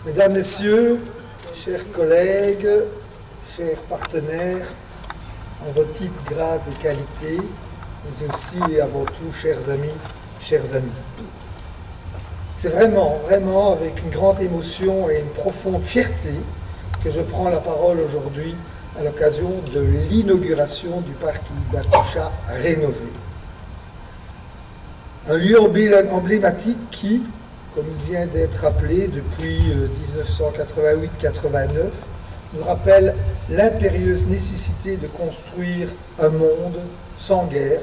Mesdames, Messieurs, chers collègues, chers partenaires, en vos titres, grades et qualités, mais aussi et avant tout, chers amis. C'est vraiment avec une grande émotion et une profonde fierté que je prends la parole aujourd'hui à l'occasion de l'inauguration du parc Hibakusha rénové. Un lieu emblématique qui, comme il vient d'être rappelé depuis 1988-89, nous rappelle l'impérieuse nécessité de construire un monde sans guerre,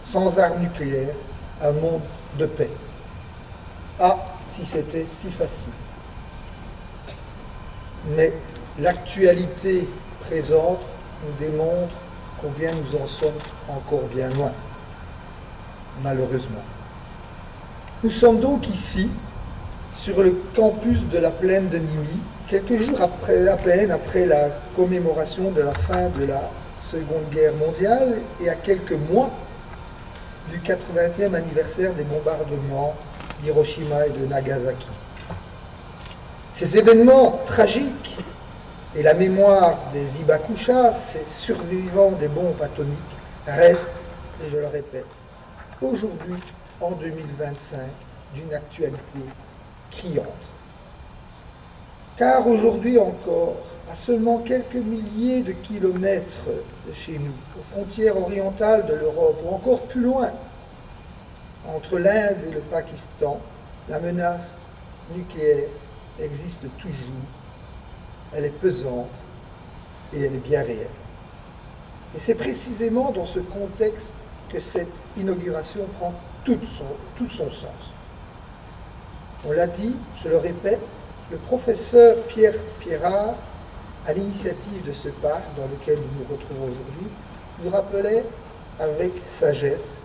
sans armes nucléaires, un monde de paix. Ah, si c'était si facile. Mais l'actualité présente nous démontre combien nous en sommes encore bien loin, malheureusement. Nous sommes donc ici, sur le campus de la plaine de Nimi, quelques jours à peine après la commémoration de la fin de la Seconde Guerre mondiale et à quelques mois du 80e anniversaire des bombardements d'Hiroshima et de Nagasaki. Ces événements tragiques et la mémoire des Hibakusha, ces survivants des bombes atomiques, restent, et je le répète, aujourd'hui, en 2025, d'une actualité criante. Car aujourd'hui encore, à seulement quelques milliers de kilomètres de chez nous, aux frontières orientales de l'Europe, ou encore plus loin, entre l'Inde et le Pakistan, la menace nucléaire existe toujours, elle est pesante et elle est bien réelle. Et c'est précisément dans ce contexte que cette inauguration prend tout son sens. On l'a dit, je le répète, le professeur Pierre Pierrard, à l'initiative de ce parc dans lequel nous nous retrouvons aujourd'hui, nous rappelait avec sagesse,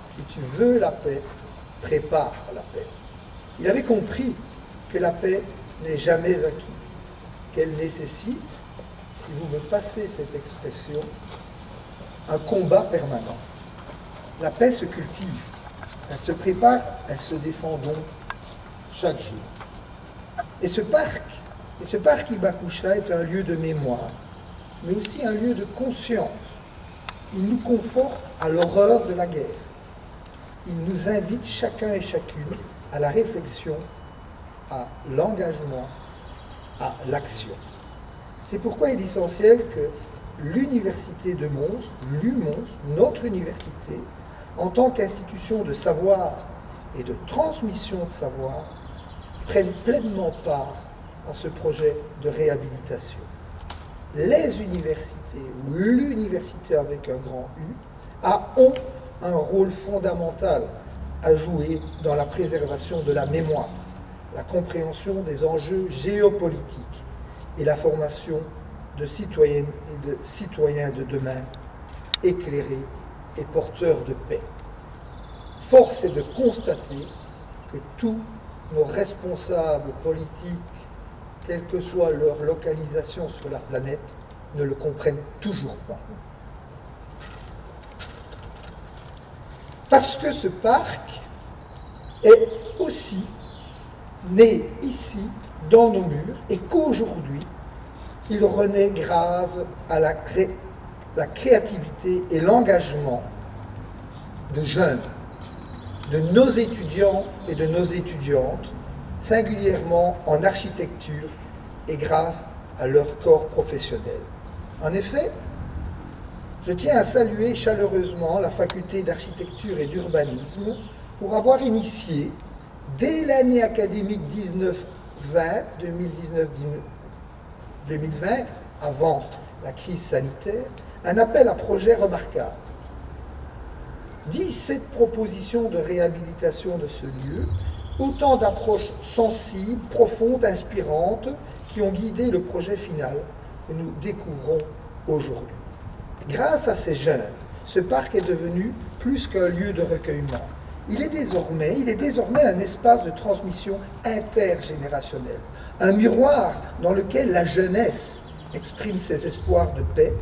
si tu veux la paix, prépare la paix. Il avait compris que la paix n'est jamais acquise, qu'elle nécessite, si vous me passez cette expression, un combat permanent. La paix se cultive, elle se prépare, elle se défend donc chaque jour. Et ce parc Hibakusha est un lieu de mémoire, mais aussi un lieu de conscience. Il nous conforte à l'horreur de la guerre. Il nous invite chacun et chacune à la réflexion, à l'engagement, à l'action. C'est pourquoi il est essentiel que l'université de Mons, l'UMons, notre université, en tant qu'institution de savoir et de transmission de savoir, prenne pleinement part à ce projet de réhabilitation. Les universités, ou l'université avec un grand U, ont un rôle fondamental à jouer dans la préservation de la mémoire, la compréhension des enjeux géopolitiques et la formation de citoyennes et de citoyens de demain éclairés et porteurs de paix. Force est de constater que tous nos responsables politiques, quelle que soit leur localisation sur la planète, ne le comprennent toujours pas. Parce que ce parc est aussi né ici, dans nos murs, et qu'aujourd'hui, il renaît grâce à la créativité et l'engagement de jeunes, de nos étudiants et de nos étudiantes, singulièrement en architecture et grâce à leur corps professionnel. En effet, je tiens à saluer chaleureusement la faculté d'architecture et d'urbanisme pour avoir initié, dès l'année académique 2019-2020, avant la crise sanitaire, un appel à projet remarquable. 17 propositions de réhabilitation de ce lieu, autant d'approches sensibles, profondes, inspirantes, qui ont guidé le projet final que nous découvrons aujourd'hui. Grâce à ces jeunes, ce parc est devenu plus qu'un lieu de recueillement. Il est désormais un espace de transmission intergénérationnelle, un miroir dans lequel la jeunesse exprime ses espoirs de paix,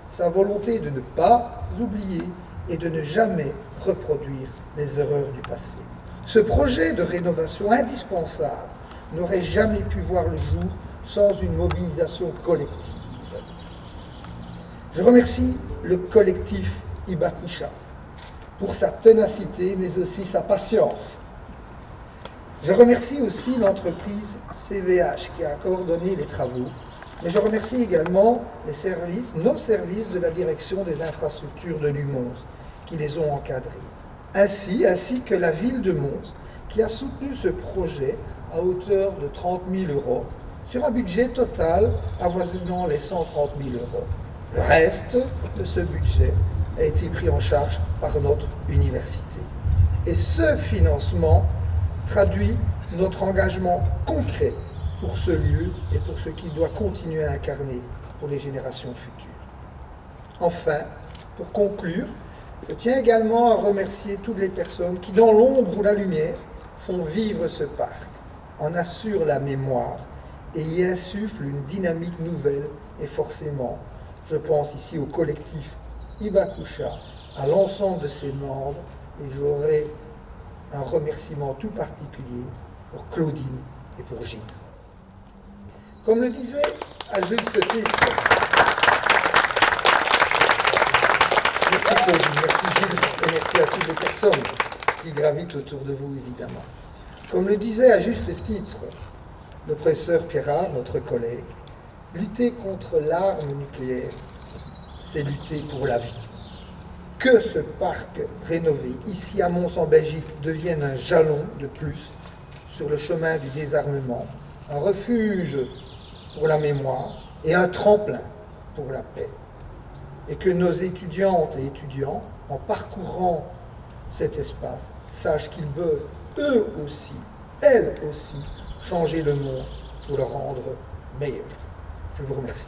sa volonté de ne pas oublier et de ne jamais reproduire les erreurs du passé. Ce projet de rénovation indispensable n'aurait jamais pu voir le jour sans une mobilisation collective. Je remercie le collectif Hibakusha pour sa ténacité, mais aussi sa patience. Je remercie aussi l'entreprise CVH qui a coordonné les travaux, mais je remercie également nos services de la direction des infrastructures de Lumons qui les ont encadrés, ainsi que la ville de Mons qui a soutenu ce projet à hauteur de 30 000 € sur un budget total avoisinant les 130 000 €. Le reste de ce budget a été pris en charge par notre université. Et ce financement traduit notre engagement concret pour ce lieu et pour ce qu'il doit continuer à incarner pour les générations futures. Enfin, pour conclure, je tiens également à remercier toutes les personnes qui, dans l'ombre ou la lumière, font vivre ce parc, en assurent la mémoire et y insufflent une dynamique nouvelle et forcément, je pense ici au collectif Hibakusha, à l'ensemble de ses membres, et j'aurai un remerciement tout particulier pour Claudine et pour Gilles. Comme le disait à juste titre, merci Claudine, merci Gilles, et merci à toutes les personnes qui gravitent autour de vous évidemment. Comme le disait à juste titre le professeur Pierrard, notre collègue, lutter contre l'arme nucléaire, c'est lutter pour la vie. Que ce parc rénové, ici à Mons en Belgique, devienne un jalon de plus sur le chemin du désarmement, un refuge pour la mémoire et un tremplin pour la paix. Et que nos étudiantes et étudiants, en parcourant cet espace, sachent qu'ils peuvent, eux aussi, elles aussi, changer le monde pour le rendre meilleur. Je vous remercie.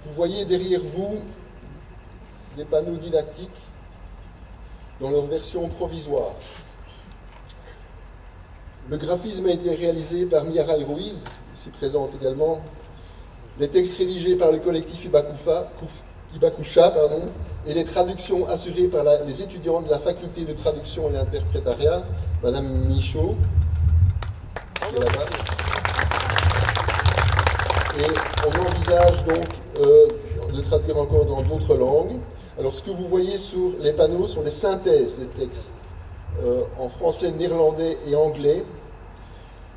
Vous voyez derrière vous des panneaux didactiques dans leur version provisoire. Le graphisme a été réalisé par Miaray Ruiz, ici présente également. Les textes rédigés par le collectif Hibakusha, et les traductions assurées par les étudiants de la faculté de traduction et d'interprétariat, Madame Michaud, qui est là-bas. Et on envisage donc de traduire encore dans d'autres langues. Alors ce que vous voyez sur les panneaux sont des synthèses des textes en français, néerlandais et anglais.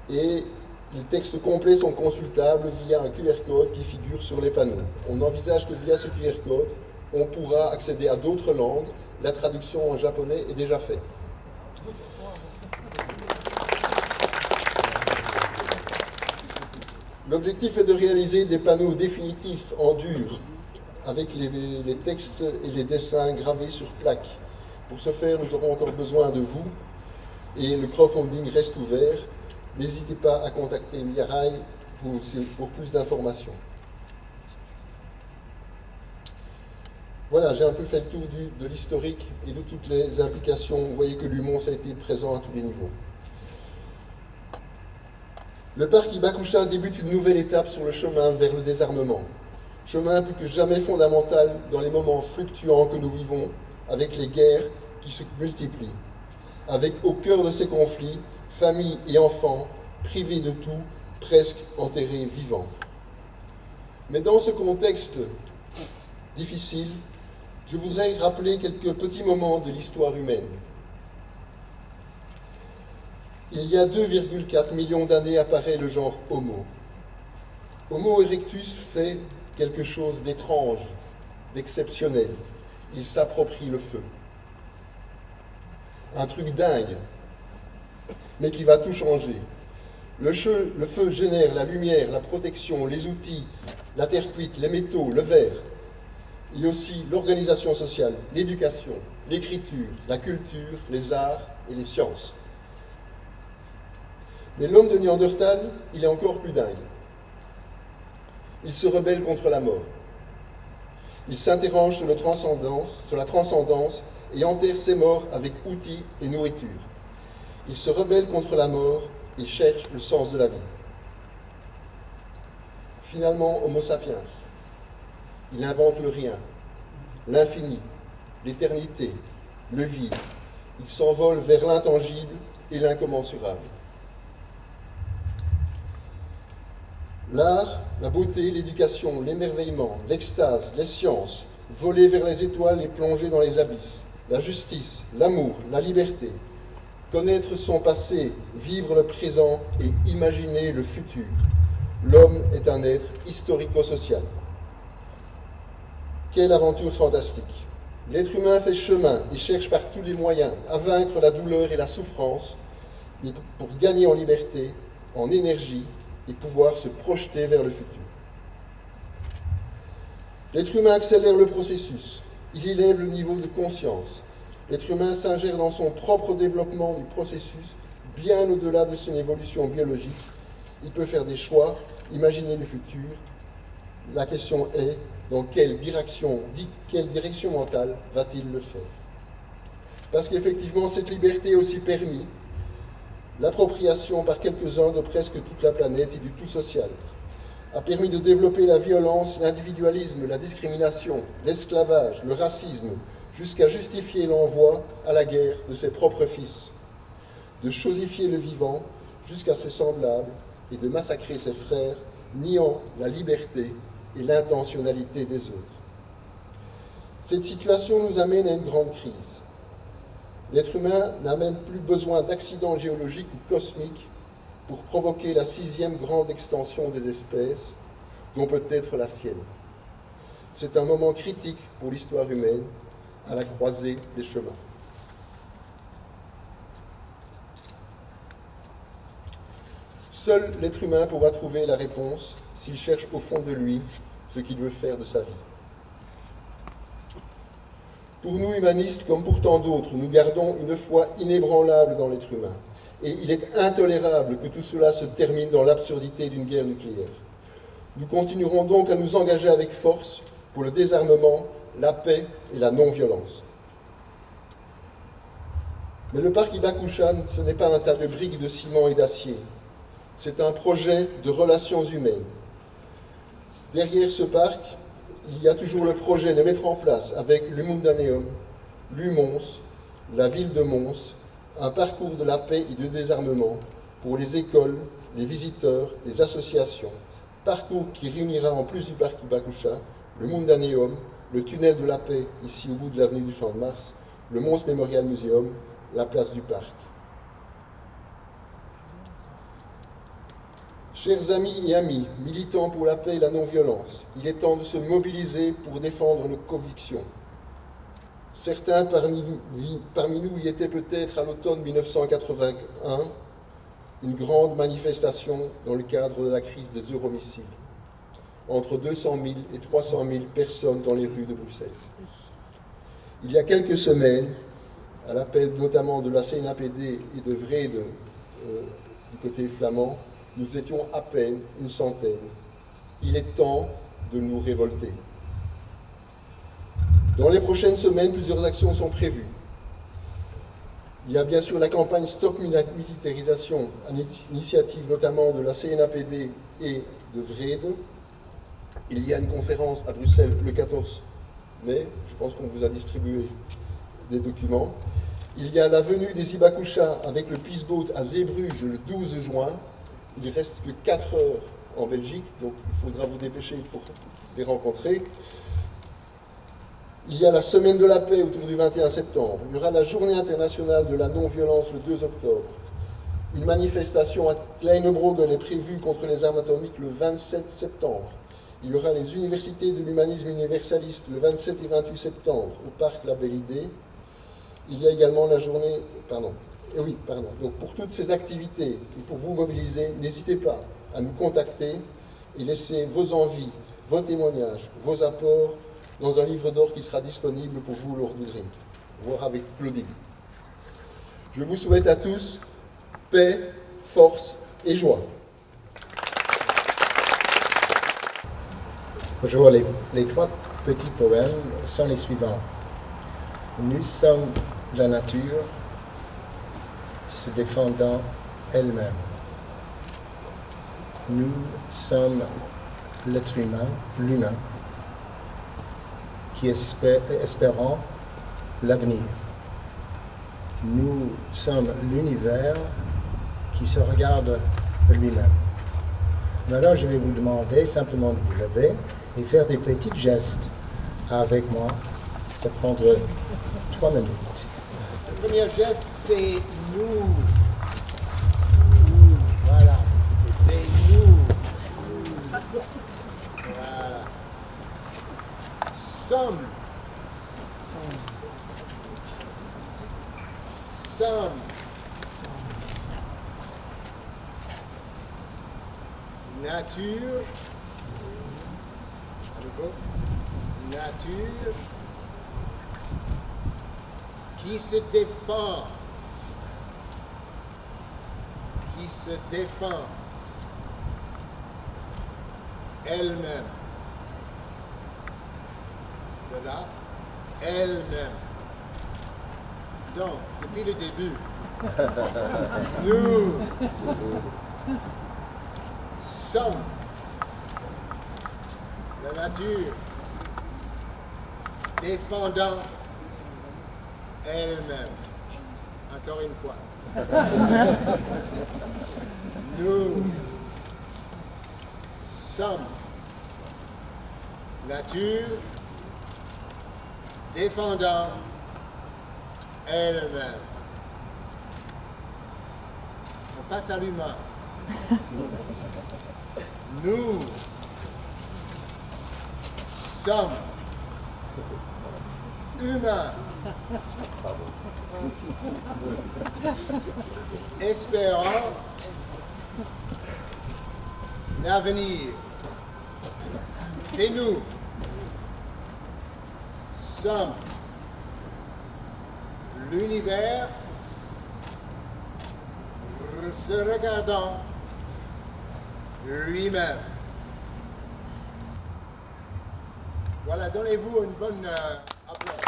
Et les textes complets sont consultables via un QR code qui figure sur les panneaux. On envisage que via ce QR code, on pourra accéder à d'autres langues. La traduction en japonais est déjà faite. L'objectif est de réaliser des panneaux définitifs en dur, avec les textes et les dessins gravés sur plaque. Pour ce faire, nous aurons encore besoin de vous, et le crowdfunding reste ouvert. N'hésitez pas à contacter Miaray pour plus d'informations. Voilà, j'ai un peu fait le tour de l'historique et de toutes les implications. Vous voyez que Lumons a été présent à tous les niveaux. Le parc Hibakusha débute une nouvelle étape sur le chemin vers le désarmement. Chemin plus que jamais fondamental dans les moments fluctuants que nous vivons, avec les guerres qui se multiplient. Avec au cœur de ces conflits, familles et enfants privés de tout, presque enterrés vivants. Mais dans ce contexte difficile, je voudrais rappeler quelques petits moments de l'histoire humaine. Il y a 2,4 millions d'années apparaît le genre Homo. Homo erectus fait quelque chose d'étrange, d'exceptionnel. Il s'approprie le feu. Un truc dingue, mais qui va tout changer. Le feu génère la lumière, la protection, les outils, la terre cuite, les métaux, le verre. Et aussi l'organisation sociale, l'éducation, l'écriture, la culture, les arts et les sciences. Mais l'homme de Néandertal, il est encore plus dingue. Il se rebelle contre la mort. Il s'interroge sur la transcendance et enterre ses morts avec outils et nourriture. Il se rebelle contre la mort et cherche le sens de la vie. Finalement, Homo sapiens, il invente le rien, l'infini, l'éternité, le vide, Il s'envole vers l'intangible et l'incommensurable. L'art, la beauté, l'éducation, l'émerveillement, l'extase, les sciences, voler vers les étoiles et plonger dans les abysses, la justice, l'amour, la liberté, connaître son passé, vivre le présent et imaginer le futur. L'homme est un être historico-social. Quelle aventure fantastique! L'être humain fait chemin et cherche par tous les moyens à vaincre la douleur et la souffrance, mais pour gagner en liberté, en énergie et pouvoir se projeter vers le futur. L'être humain accélère le processus, il élève le niveau de conscience. L'être humain s'ingère dans son propre développement du processus, bien au-delà de son évolution biologique. Il peut faire des choix, imaginer le futur. La question est, dans quelle direction mentale va-t-il le faire? Parce qu'effectivement, cette liberté a aussi permis l'appropriation par quelques-uns de presque toute la planète et du tout social, a permis de développer la violence, l'individualisme, la discrimination, l'esclavage, le racisme, jusqu'à justifier l'envoi à la guerre de ses propres fils, de chosifier le vivant jusqu'à ses semblables et de massacrer ses frères, niant la liberté et l'intentionnalité des autres. Cette situation nous amène à une grande crise. L'être humain n'a même plus besoin d'accidents géologiques ou cosmiques pour provoquer la 6e grande extension des espèces, dont peut être la sienne. C'est un moment critique pour l'histoire humaine, à la croisée des chemins. Seul l'être humain pourra trouver la réponse s'il cherche au fond de lui ce qu'il veut faire de sa vie. Pour nous humanistes, comme pour tant d'autres, nous gardons une foi inébranlable dans l'être humain. Et il est intolérable que tout cela se termine dans l'absurdité d'une guerre nucléaire. Nous continuerons donc à nous engager avec force pour le désarmement, la paix et la non-violence. Mais le parc Hibakushan, ce n'est pas un tas de briques de ciment et d'acier. C'est un projet de relations humaines. Derrière ce parc, il y a toujours le projet de mettre en place, avec l'Umundaneum, l'UMONS, la ville de Mons, un parcours de la paix et du désarmement pour les écoles, les visiteurs, les associations, parcours qui réunira en plus du parc Hibakusha, le Mundaneum, le tunnel de la paix ici au bout de l'avenue du Champ de Mars, le Mons Memorial Museum, la place du parc. Chers amis et amis, militants pour la paix et la non-violence, il est temps de se mobiliser pour défendre nos convictions. Certains parmi nous y étaient peut-être à l'automne 1981, une grande manifestation dans le cadre de la crise des euromissiles. Entre 200 000 et 300 000 personnes dans les rues de Bruxelles. Il y a quelques semaines, à l'appel notamment de la CNAPD et de Vrede du côté flamand, nous étions à peine une centaine. Il est temps de nous révolter. Dans les prochaines semaines, plusieurs actions sont prévues. Il y a bien sûr la campagne Stop Militarisation, à l'initiative notamment de la CNAPD et de Vrede. Il y a une conférence à Bruxelles le 14 mai, je pense qu'on vous a distribué des documents. Il y a la venue des Hibakusha avec le Peace Boat à Zeebrugge le 12 juin. Il ne reste que 4 heures en Belgique, donc il faudra vous dépêcher pour les rencontrer. Il y a la Semaine de la paix autour du 21 septembre. Il y aura la Journée internationale de la non-violence le 2 octobre. Une manifestation à Kleinebrogen est prévue contre les armes atomiques le 27 septembre. Il y aura les universités de l'humanisme universaliste le 27 et 28 septembre au parc La Belle Idée. Il y a également la journée... Donc pour toutes ces activités et pour vous mobiliser, n'hésitez pas à nous contacter et laisser vos envies, vos témoignages, vos apports dans un livre d'or qui sera disponible pour vous lors du drink, voire avec Claudine. Je vous souhaite à tous paix, force et joie. Bonjour, les 3 petits poèmes sont les suivants. Nous sommes la nature se défendant elle-même. Nous sommes l'être humain, l'humain, qui espérons l'avenir. Nous sommes l'univers qui se regarde lui-même. Maintenant, je vais vous demander simplement de vous lever et faire des petits gestes avec moi. Ça prendra 3 minutes. Le premier geste, c'est nous. Voilà. C'est nous. Voilà. Sommes. Sommes. Nature. À nouveau. Nature. Qui se défend. Qui se défend. Elle-même. De là, elle-même. Donc, depuis le début, nous sommes la nature défendant elle-même. Encore une fois. Nous sommes nature défendant elle-même. On passe à l'humain. Nous sommes humains. Espérant l'avenir. C'est nous. Sommes l'univers se regardant lui-même. Voilà, donnez-vous une bonne applaudissement.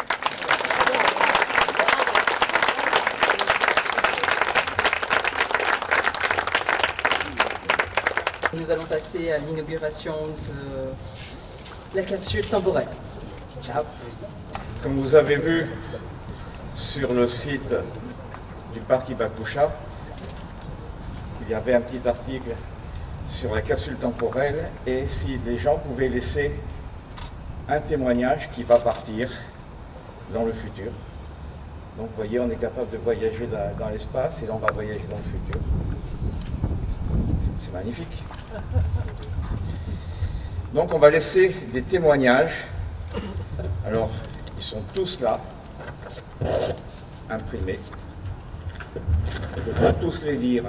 Nous allons passer à l'inauguration de la capsule temporelle. Ciao. Comme vous avez vu sur le site du parc Hibakusha, il y avait un petit article sur la capsule temporelle et si les gens pouvaient laisser un témoignage qui va partir dans le futur. Donc vous voyez, on est capable de voyager dans l'espace et là on va voyager dans le futur. C'est magnifique. Donc on va laisser des témoignages. Alors, ils sont tous là, imprimés. Je ne peux pas tous les lire.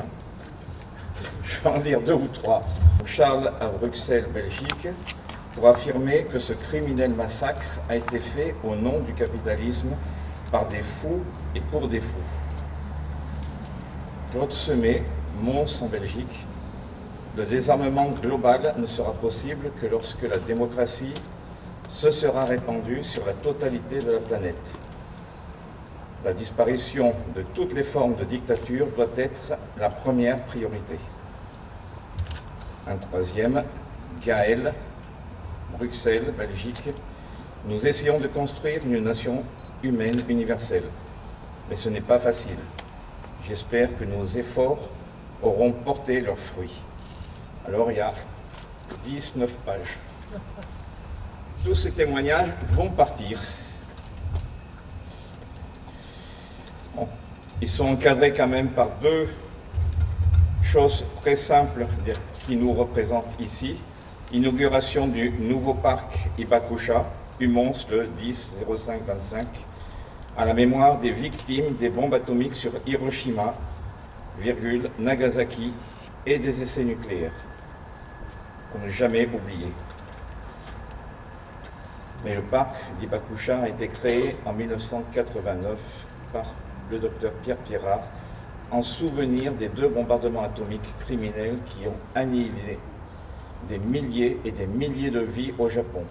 Je vais en lire 2 ou 3. Charles à Bruxelles, Belgique, pour affirmer que ce criminel massacre a été fait au nom du capitalisme par des fous et pour des fous. Claude Semet, Mons en Belgique, le désarmement global ne sera possible que lorsque la démocratie se sera répandue sur la totalité de la planète. La disparition de toutes les formes de dictature doit être la première priorité. Un troisième, Gaël, Bruxelles, Belgique. Nous essayons de construire une nation humaine universelle, mais ce n'est pas facile. J'espère que nos efforts auront porté leurs fruits. Alors il y a 19 pages. Tous ces témoignages vont partir. Bon, ils sont encadrés quand même par 2 choses très simples qui nous représentent ici. Inauguration du nouveau parc Hibakusha, Humons le 10-05-25, à la mémoire des victimes des bombes atomiques sur Hiroshima, Nagasaki et des essais nucléaires. Pour ne jamais oublier. Mais le parc d'Hibakusha a été créé en 1989 par le docteur Pierre Pirard en souvenir des 2 bombardements atomiques criminels qui ont annihilé des milliers et des milliers de vies au Japon.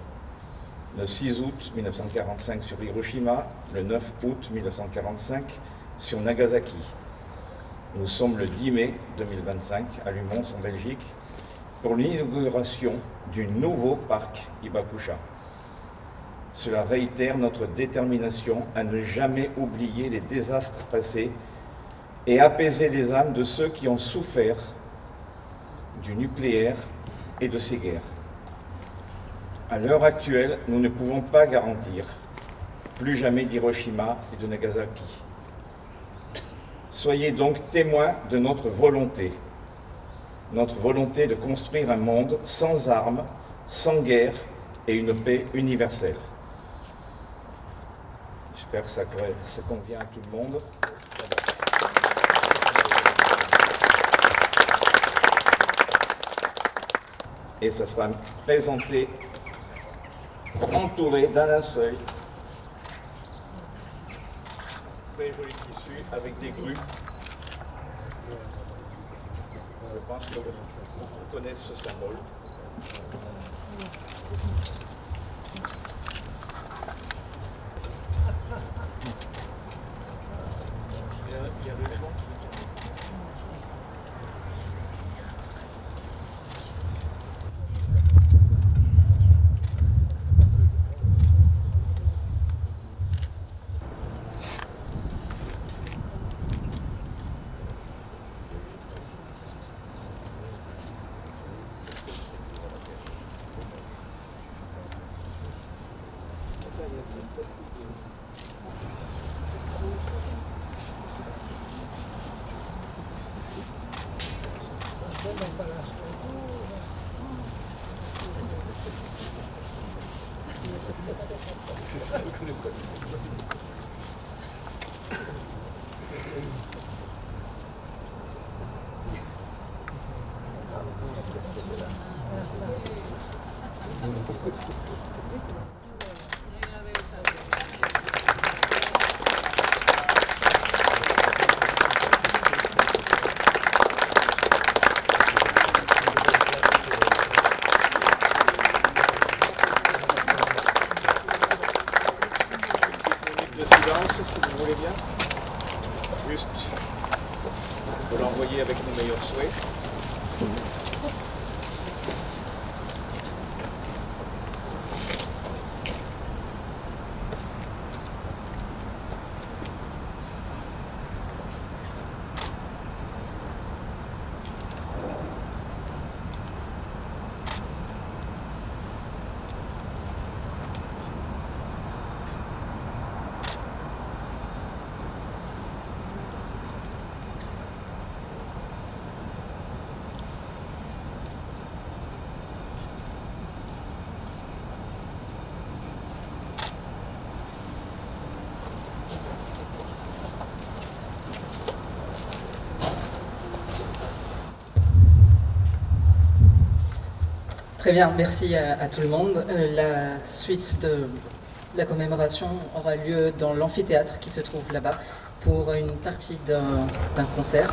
Le 6 août 1945 sur Hiroshima, le 9 août 1945 sur Nagasaki. Nous sommes le 10 mai 2025 à Lumons en Belgique pour l'inauguration du nouveau parc Hibakusha. Cela réitère notre détermination à ne jamais oublier les désastres passés et apaiser les âmes de ceux qui ont souffert du nucléaire et de ces guerres. À l'heure actuelle, nous ne pouvons pas garantir plus jamais d'Hiroshima et de Nagasaki. Soyez donc témoins de notre volonté de construire un monde sans armes, sans guerre et une paix universelle. J'espère que ça convient à tout le monde. Et ça sera présenté entouré d'un linceul. Très joli tissu avec des grues. Je pense que vous connaissez ce symbole. Il y a le choix. De silence, si vous voulez bien. Juste pour l'envoyer avec nos meilleurs souhaits. Très bien, merci à tout le monde. La suite de la commémoration aura lieu dans l'amphithéâtre qui se trouve là-bas pour une partie d'un concert.